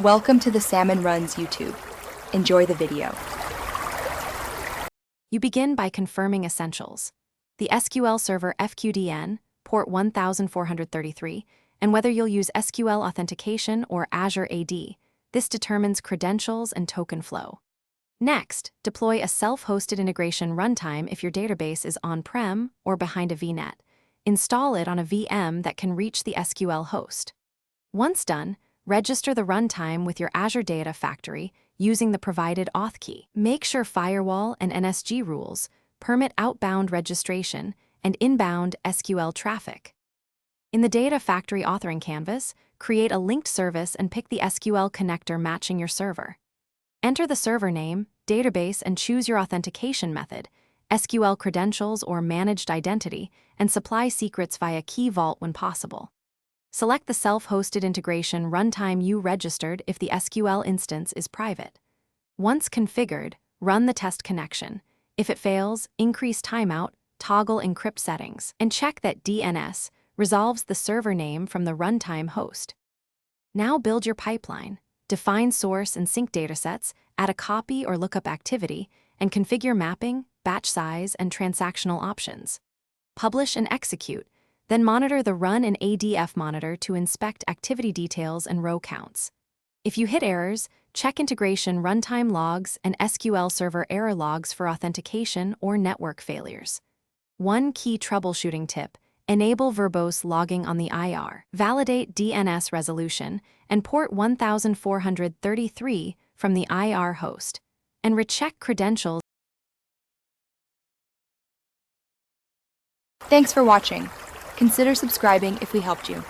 Welcome to the Salmon Runs YouTube. Enjoy the video. You begin by confirming essentials: the SQL Server FQDN, port 1433, and whether you'll use SQL authentication or Azure AD. This determines credentials and token flow. Next, deploy a self-hosted integration runtime if your database is on-prem or behind a VNet. Install it on a VM that can reach the SQL host. Once done, register the runtime with your Azure Data Factory using the provided auth key. Make sure firewall and NSG rules permit outbound registration and inbound SQL traffic. In the Data Factory authoring canvas, create a linked service and pick the SQL connector matching your server. Enter the server name, database, and choose your authentication method, SQL credentials or managed identity, and supply secrets via Key Vault when possible. Select the self-hosted integration runtime you registered if the SQL instance is private. Once configured, run the test connection. If it fails, increase timeout, toggle encrypt settings, and check that DNS resolves the server name from the runtime host. Now build your pipeline. Define source and sync datasets, add a copy or lookup activity, and configure mapping, batch size, and transactional options. Publish and execute. Then monitor the Run and ADF monitor to inspect activity details and row counts. If you hit errors, check integration runtime logs and SQL Server error logs for authentication or network failures. One key troubleshooting tip: enable verbose logging on the IR. Validate DNS resolution and port 1433 from the IR host, and recheck credentials. Thanks for watching. Consider subscribing if we helped you.